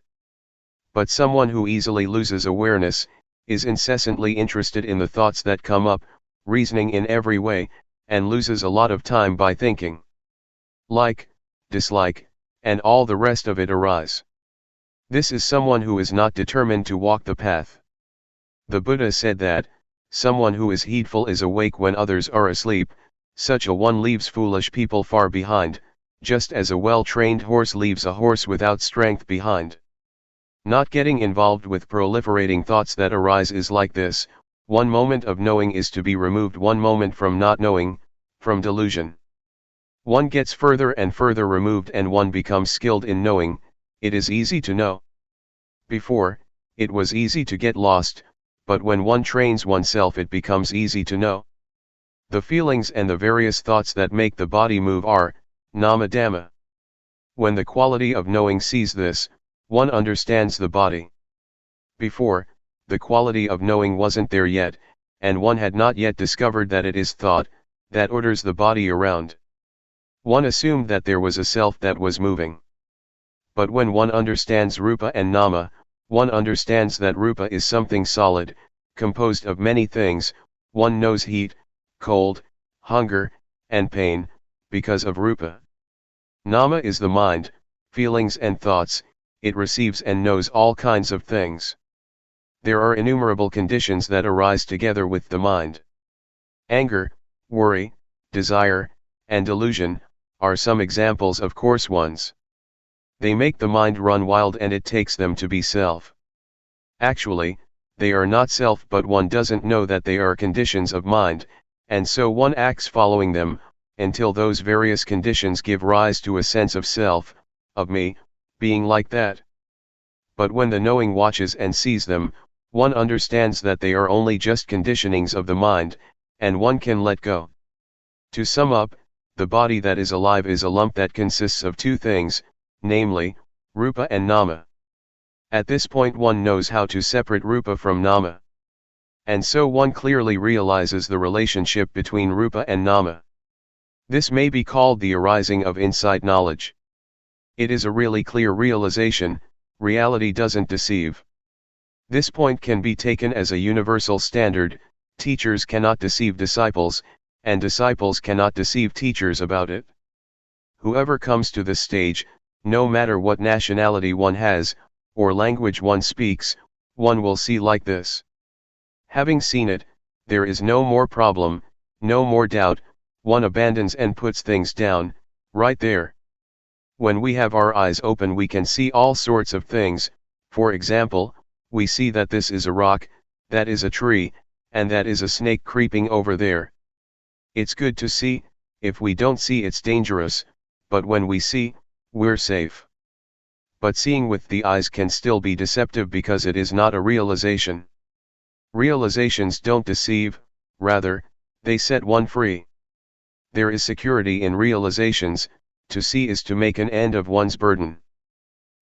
But someone who easily loses awareness, is incessantly interested in the thoughts that come up, reasoning in every way, and loses a lot of time by thinking. Like, dislike, and all the rest of it arise. This is someone who is not determined to walk the path. The Buddha said that, someone who is heedful is awake when others are asleep. Such a one leaves foolish people far behind, just as a well-trained horse leaves a horse without strength behind. Not getting involved with proliferating thoughts that arise is like this: one moment of knowing is to be removed one moment from not knowing, from delusion. One gets further and further removed and one becomes skilled in knowing. It is easy to know. Before, it was easy to get lost, but when one trains oneself it becomes easy to know. The feelings and the various thoughts that make the body move are nama dhamma. When the quality of knowing sees this, one understands the body. Before, the quality of knowing wasn't there yet, and one had not yet discovered that it is thought that orders the body around. One assumed that there was a self that was moving. But when one understands rupa and nama, one understands that rupa is something solid, composed of many things. One knows heat, cold, hunger, and pain, because of rupa. Nama is the mind, feelings and thoughts. It receives and knows all kinds of things. There are innumerable conditions that arise together with the mind. Anger, worry, desire, and delusion are some examples of coarse ones. They make the mind run wild and it takes them to be self. Actually, they are not self, but one doesn't know that they are conditions of mind, and so one acts following them, until those various conditions give rise to a sense of self, of me, being like that. But when the knowing watches and sees them, one understands that they are only just conditionings of the mind, and one can let go. To sum up, the body that is alive is a lump that consists of two things, namely, rupa and nama. At this point one knows how to separate rupa from nama. And so one clearly realizes the relationship between rupa and nama. This may be called the arising of insight knowledge. It is a really clear realization. Reality doesn't deceive. This point can be taken as a universal standard. Teachers cannot deceive disciples, and disciples cannot deceive teachers about it. Whoever comes to this stage, no matter what nationality one has, or language one speaks, one will see like this. Having seen it, there is no more problem, no more doubt. One abandons and puts things down, right there. When we have our eyes open we can see all sorts of things. For example, we see that this is a rock, that is a tree, and that is a snake creeping over there. It's good to see. If we don't see it's dangerous, but when we see, we're safe. But seeing with the eyes can still be deceptive because it is not a realization. Realizations don't deceive, rather, they set one free. There is security in realizations. To see is to make an end of one's burden.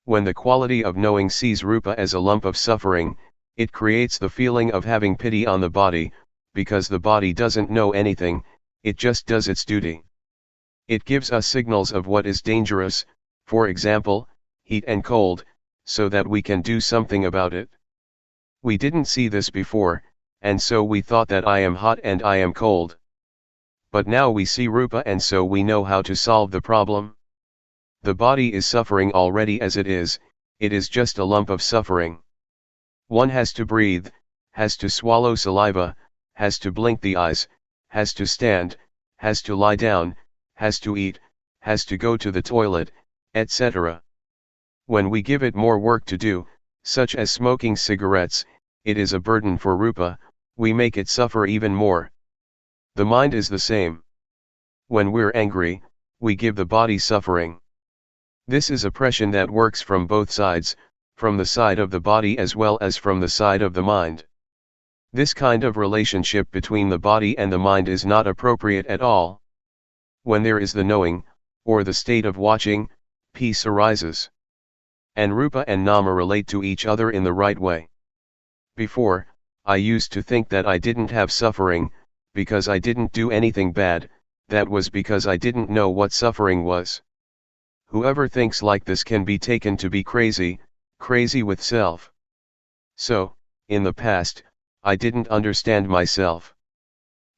When the quality of knowing sees rupa as a lump of suffering, It creates the feeling of having pity on the body, because the body doesn't know anything, it just does its duty. It gives us signals of what is dangerous, for example, heat and cold, so that we can do something about it. We didn't see this before, and so we thought that I am hot and I am cold. But now we see Rupa and so we know how to solve the problem. The body is suffering already as it is just a lump of suffering. One has to breathe, has to swallow saliva, has to blink the eyes, has to stand, has to lie down, has to eat, has to go to the toilet, etc. When we give it more work to do, such as smoking cigarettes, it is a burden for Rupa, we make it suffer even more. The mind is the same. When we're angry, we give the body suffering. This is oppression that works from both sides, from the side of the body as well as from the side of the mind. This kind of relationship between the body and the mind is not appropriate at all. When there is the knowing, or the state of watching, peace arises. And Rupa and Nama relate to each other in the right way. Before, I used to think that I didn't have suffering, because I didn't do anything bad, that was because I didn't know what suffering was. Whoever thinks like this can be taken to be crazy, crazy with self. So, in the past, I didn't understand myself.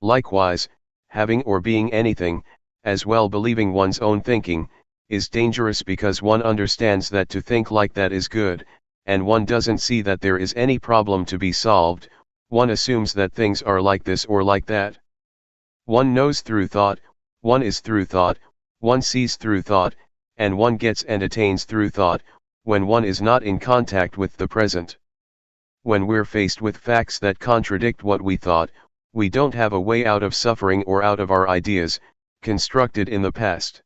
Likewise, having or being anything, as well believing one's own thinking, is dangerous because one understands that to think like that is good, and one doesn't see that there is any problem to be solved, one assumes that things are like this or like that. One knows through thought, one is through thought, one sees through thought, and one gets and attains through thought, when one is not in contact with the present. When we're faced with facts that contradict what we thought, we don't have a way out of suffering or out of our ideas, constructed in the past.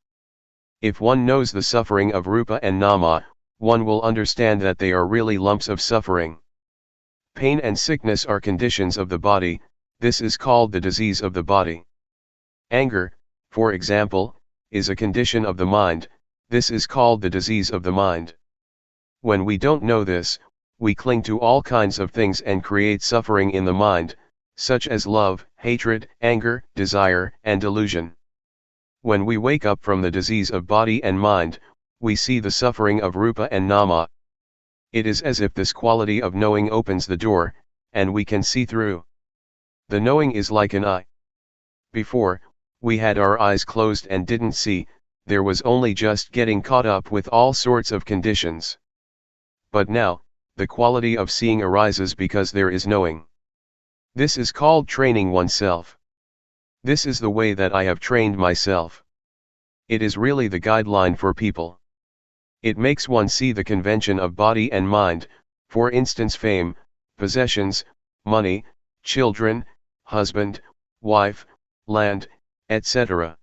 If one knows the suffering of Rupa and Nama, one will understand that they are really lumps of suffering. Pain and sickness are conditions of the body, this is called the disease of the body. Anger, for example, is a condition of the mind, this is called the disease of the mind. When we don't know this, we cling to all kinds of things and create suffering in the mind, such as love, hatred, anger, desire, and delusion. When we wake up from the disease of body and mind, we see the suffering of Rupa and Nama. It is as if this quality of knowing opens the door, and we can see through. The knowing is like an eye. Before, we had our eyes closed and didn't see, there was only just getting caught up with all sorts of conditions. But now, the quality of seeing arises because there is knowing. This is called training oneself. This is the way that I have trained myself. It is really the guideline for people. It makes one see the convention of body and mind, for instance fame, possessions, money, children, husband, wife, land, etc.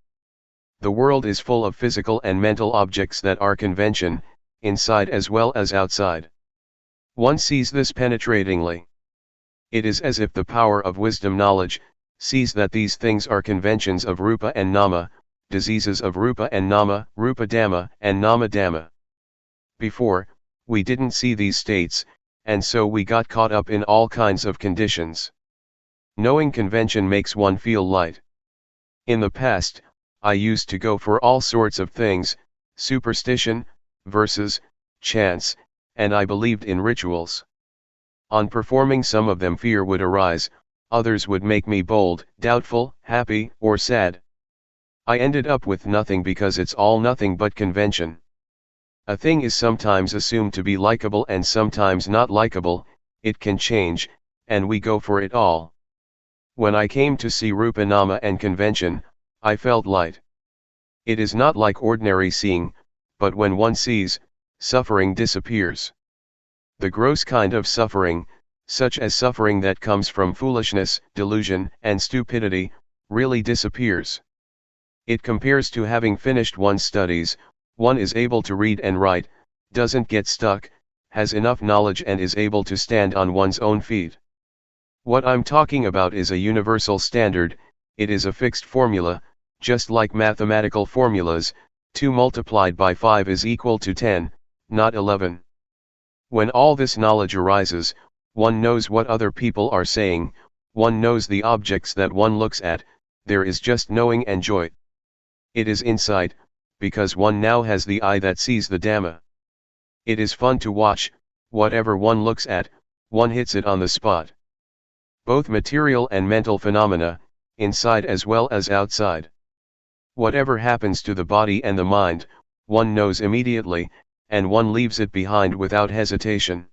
The world is full of physical and mental objects that are convention, inside as well as outside. One sees this penetratingly. It is as if the power of wisdom knowledge sees that these things are conventions of Rupa and Nama, diseases of Rupa and Nama, Rupa Dhamma and Nama Dhamma. Before, we didn't see these states, and so we got caught up in all kinds of conditions. Knowing convention makes one feel light. In the past, I used to go for all sorts of things, superstition, verses, chants, and I believed in rituals. On performing some of them fear would arise, others would make me bold, doubtful, happy, or sad. I ended up with nothing because it's all nothing but convention. A thing is sometimes assumed to be likable and sometimes not likable, it can change, and we go for it all. When I came to see Rupa Nama and convention, I felt light. It is not like ordinary seeing, but when one sees, suffering disappears. The gross kind of suffering, such as suffering that comes from foolishness, delusion, and stupidity, really disappears. It compares to having finished one's studies, one is able to read and write, doesn't get stuck, has enough knowledge and is able to stand on one's own feet. What I'm talking about is a universal standard, it is a fixed formula, just like mathematical formulas, 2 multiplied by 5 is equal to 10, not 11. When all this knowledge arises, one knows what other people are saying, one knows the objects that one looks at, there is just knowing and joy. It is insight, because one now has the eye that sees the Dhamma. It is fun to watch, whatever one looks at, one hits it on the spot. Both material and mental phenomena, inside as well as outside. Whatever happens to the body and the mind, one knows immediately, and one leaves it behind without hesitation.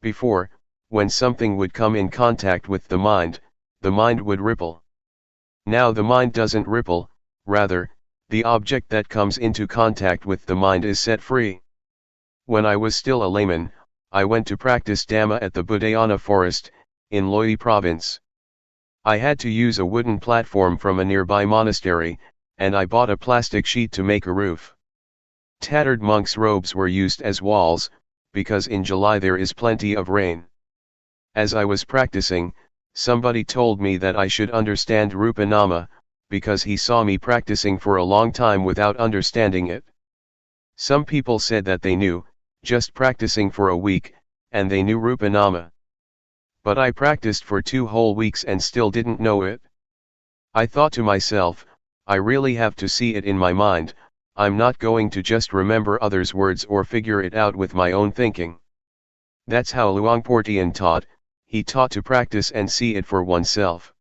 Before, when something would come in contact with the mind would ripple. Now the mind doesn't ripple, rather, the object that comes into contact with the mind is set free. When I was still a layman, I went to practice Dhamma at the Budayana forest, in Loi province. I had to use a wooden platform from a nearby monastery, and I bought a plastic sheet to make a roof. Tattered monks' robes were used as walls, because in July there is plenty of rain. As I was practicing, somebody told me that I should understand Rupa Nama, because he saw me practicing for a long time without understanding it. Some people said that they knew, just practicing for a week, and they knew Rupa Nama. But I practiced for 2 whole weeks and still didn't know it. I thought to myself, I really have to see it in my mind, I'm not going to just remember others' words or figure it out with my own thinking. That's how Luangpor Teean taught, he taught to practice and see it for oneself.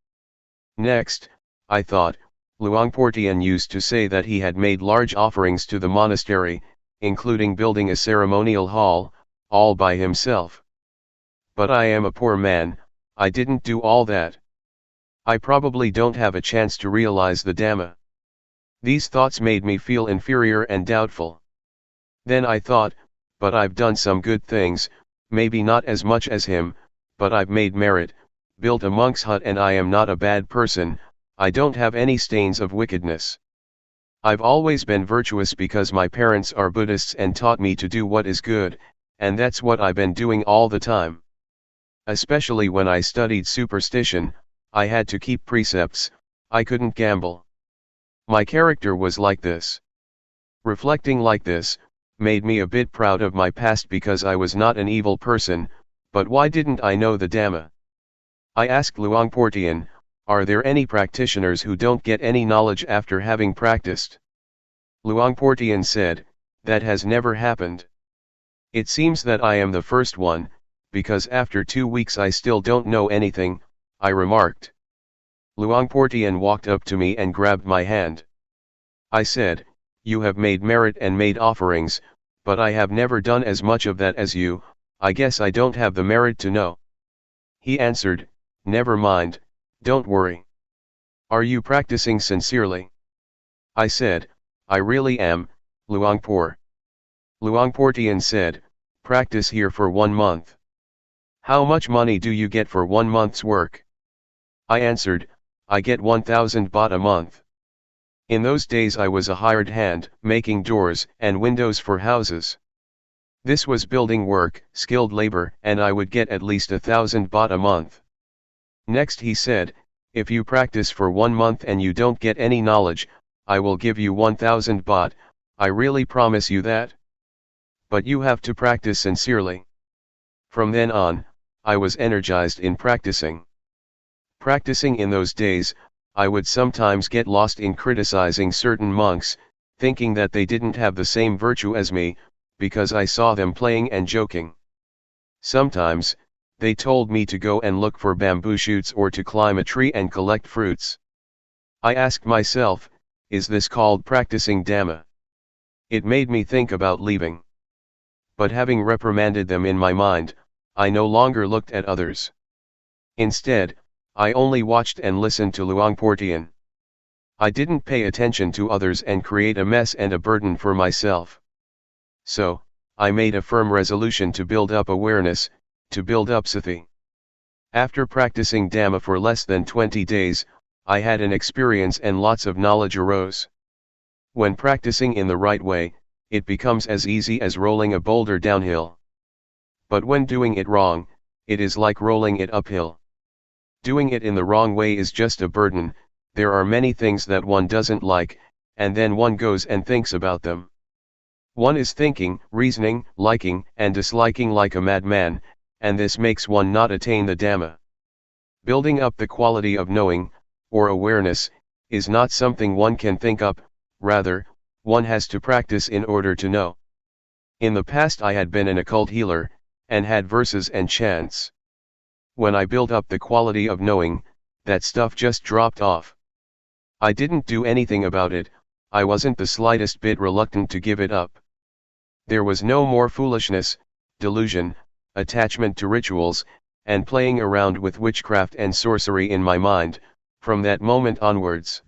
Next, I thought, Luangpor Teean used to say that he had made large offerings to the monastery, including building a ceremonial hall, all by himself. But I am a poor man, I didn't do all that. I probably don't have a chance to realize the Dhamma. These thoughts made me feel inferior and doubtful. Then I thought, but I've done some good things, maybe not as much as him, but I've made merit, built a monk's hut, and I am not a bad person, I don't have any stains of wickedness. I've always been virtuous because my parents are Buddhists and taught me to do what is good, and that's what I've been doing all the time. Especially when I studied superstition, I had to keep precepts, I couldn't gamble. My character was like this. Reflecting like this, made me a bit proud of my past because I was not an evil person, but why didn't I know the Dhamma? I asked Luangpor Teean, are there any practitioners who don't get any knowledge after having practiced? Luangpor Teean said, that has never happened. It seems that I am the first one, because after 2 weeks I still don't know anything, I remarked. Luangpor Teean walked up to me and grabbed my hand. I said, you have made merit and made offerings, but I have never done as much of that as you, I guess I don't have the merit to know. He answered, never mind, don't worry. Are you practicing sincerely? I said, I really am, Luangpor. Luangpor Teean said, practice here for 1 month. How much money do you get for 1 month's work? I answered, I get 1,000 baht a month. In those days I was a hired hand, making doors and windows for houses. This was building work, skilled labor, and I would get at least 1,000 baht a month. Next he said, if you practice for 1 month and you don't get any knowledge, I will give you 1,000 baht, I really promise you that. But you have to practice sincerely. From then on, I was energized in practicing. Practicing in those days, I would sometimes get lost in criticizing certain monks, thinking that they didn't have the same virtue as me, because I saw them playing and joking. Sometimes, they told me to go and look for bamboo shoots or to climb a tree and collect fruits. I asked myself, is this called practicing Dhamma? It made me think about leaving. But having reprimanded them in my mind, I no longer looked at others. Instead, I only watched and listened to Luangpor Teean. I didn't pay attention to others and create a mess and a burden for myself. So, I made a firm resolution to build up awareness, to build up sati. After practicing Dhamma for less than 20 days, I had an experience and lots of knowledge arose. When practicing in the right way, it becomes as easy as rolling a boulder downhill. But when doing it wrong, it is like rolling it uphill. Doing it in the wrong way is just a burden, there are many things that one doesn't like, and then one goes and thinks about them. One is thinking, reasoning, liking and disliking like a madman, and this makes one not attain the Dhamma. Building up the quality of knowing, or awareness, is not something one can think up, rather, one has to practice in order to know. In the past I had been an occult healer, and had verses and chants. When I built up the quality of knowing, that stuff just dropped off. I didn't do anything about it, I wasn't the slightest bit reluctant to give it up. There was no more foolishness, delusion, attachment to rituals, and playing around with witchcraft and sorcery in my mind, from that moment onwards.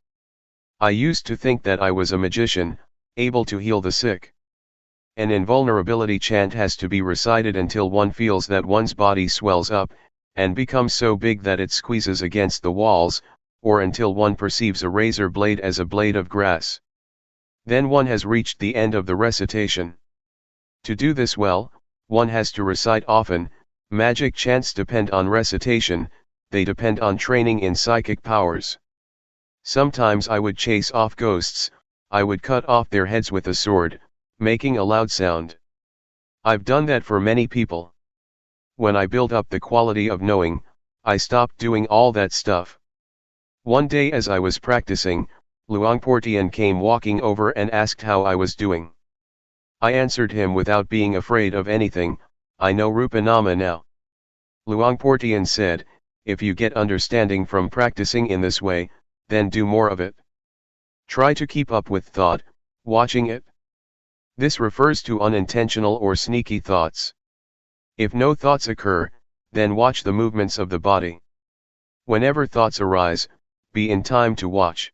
I used to think that I was a magician, able to heal the sick. An invulnerability chant has to be recited until one feels that one's body swells up, and becomes so big that it squeezes against the walls, or until one perceives a razor blade as a blade of grass. Then one has reached the end of the recitation. To do this well, one has to recite often. Magic chants depend on recitation, they depend on training in psychic powers. Sometimes I would chase off ghosts, I would cut off their heads with a sword, making a loud sound. I've done that for many people. When I built up the quality of knowing, I stopped doing all that stuff. One day as I was practicing, Luangpor Teean came walking over and asked how I was doing. I answered him without being afraid of anything, I know Rupa Nama now. Luangpor Teean said, if you get understanding from practicing in this way, then do more of it. Try to keep up with thought, watching it. This refers to unintentional or sneaky thoughts. If no thoughts occur, then watch the movements of the body. Whenever thoughts arise, be in time to watch.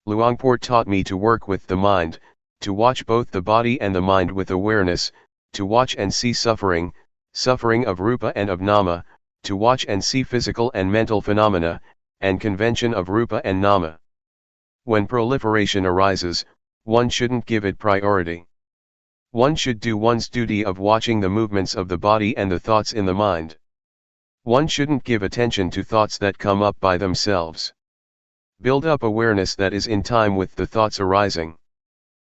Luangpor taught me to work with the mind, to watch both the body and the mind with awareness, to watch and see suffering, suffering of Rupa and of Nama, to watch and see physical and mental phenomena, and convention of Rupa and Nama. When proliferation arises, one shouldn't give it priority. One should do one's duty of watching the movements of the body and the thoughts in the mind. One shouldn't give attention to thoughts that come up by themselves. Build up awareness that is in time with the thoughts arising.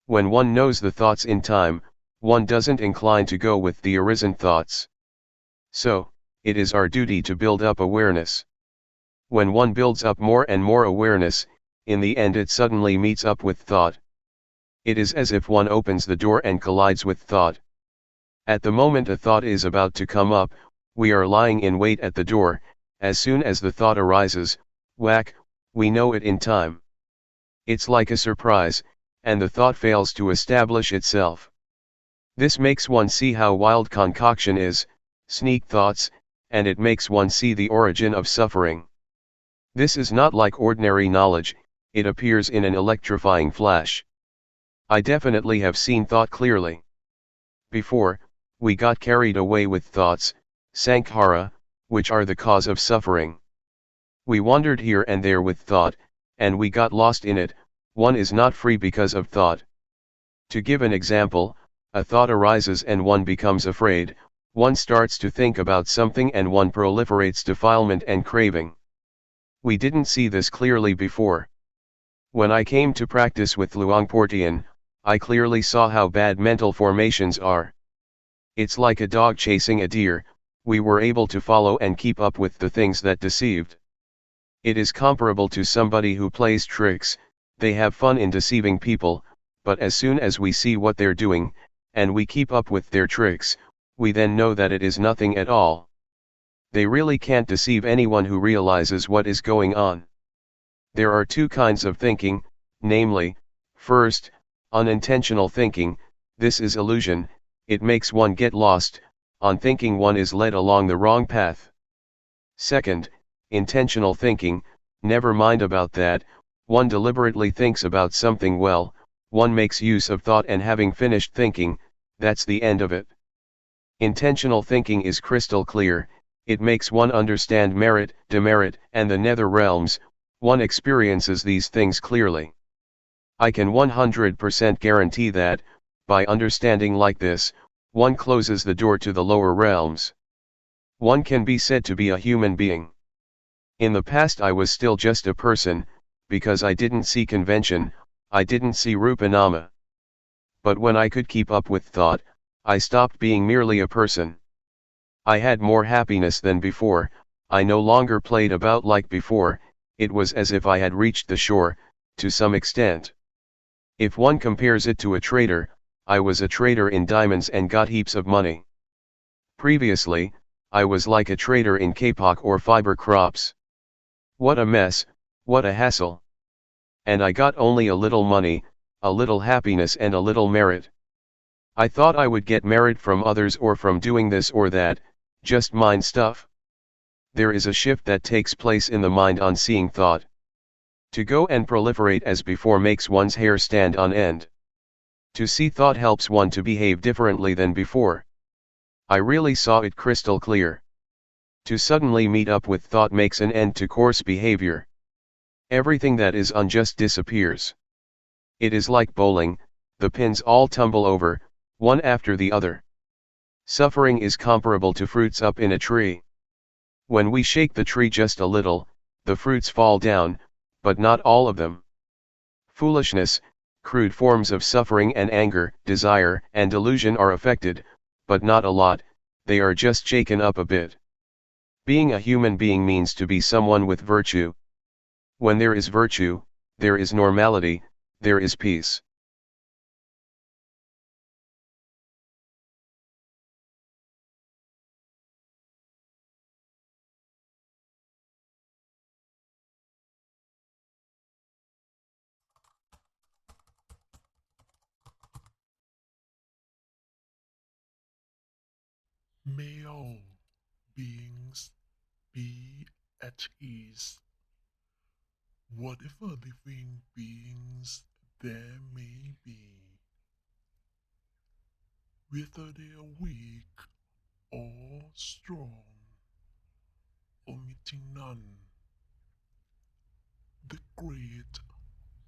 When one knows the thoughts in time, one doesn't incline to go with the arisen thoughts. So, it is our duty to build up awareness. When one builds up more and more awareness, in the end it suddenly meets up with thought. It is as if one opens the door and collides with thought. At the moment a thought is about to come up, we are lying in wait at the door. As soon as the thought arises, whack, we know it in time. It's like a surprise, and the thought fails to establish itself. This makes one see how wild concoction is, sneak thoughts, and it makes one see the origin of suffering. This is not like ordinary knowledge, it appears in an electrifying flash. I definitely have seen thought clearly. Before, we got carried away with thoughts, sankhara, which are the cause of suffering. We wandered here and there with thought, and we got lost in it. One is not free because of thought. To give an example, a thought arises and one becomes afraid, one starts to think about something and one proliferates defilement and craving. We didn't see this clearly before. When I came to practice with Luangpor Teean, I clearly saw how bad mental formations are. It's like a dog chasing a deer, we were able to follow and keep up with the things that deceived. It is comparable to somebody who plays tricks, they have fun in deceiving people, but as soon as we see what they're doing, and we keep up with their tricks, we then know that it is nothing at all. They really can't deceive anyone who realizes what is going on. There are two kinds of thinking, namely, first, unintentional thinking. This is illusion, it makes one get lost, on thinking one is led along the wrong path. Second, intentional thinking, never mind about that, one deliberately thinks about something well, one makes use of thought and having finished thinking, that's the end of it. Intentional thinking is crystal clear, it makes one understand merit, demerit, and the nether realms, one experiences these things clearly. I can 100% guarantee that, by understanding like this, one closes the door to the lower realms. One can be said to be a human being. In the past I was still just a person, because I didn't see convention, I didn't see Rupa Nama. But when I could keep up with thought, I stopped being merely a person. I had more happiness than before, I no longer played about like before, it was as if I had reached the shore, to some extent. If one compares it to a trader, I was a trader in diamonds and got heaps of money. Previously, I was like a trader in kapok or fiber crops. What a mess, what a hassle. And I got only a little money, a little happiness and a little merit. I thought I would get merit from others or from doing this or that, just mind stuff. There is a shift that takes place in the mind on seeing thought. To go and proliferate as before makes one's hair stand on end. To see thought helps one to behave differently than before. I really saw it crystal clear. To suddenly meet up with thought makes an end to coarse behavior. Everything that is unjust disappears. It is like bowling, the pins all tumble over, one after the other. Suffering is comparable to fruits up in a tree. When we shake the tree just a little, the fruits fall down, but not all of them. Foolishness, crude forms of suffering and anger, desire and delusion are affected, but not a lot, they are just shaken up a bit. Being a human being means to be someone with virtue. When there is virtue, there is normality, there is peace. May all beings be at ease, whatever living beings there may be, whether they are weak or strong, omitting none, the great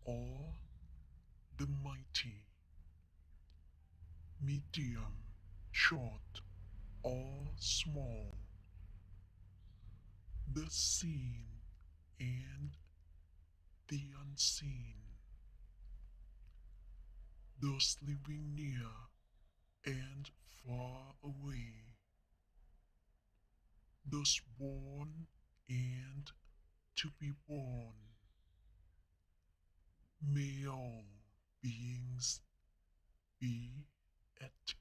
or the mighty, medium, short or small, the seen and the unseen, those living near and far away, those born and to be born. May all beings be at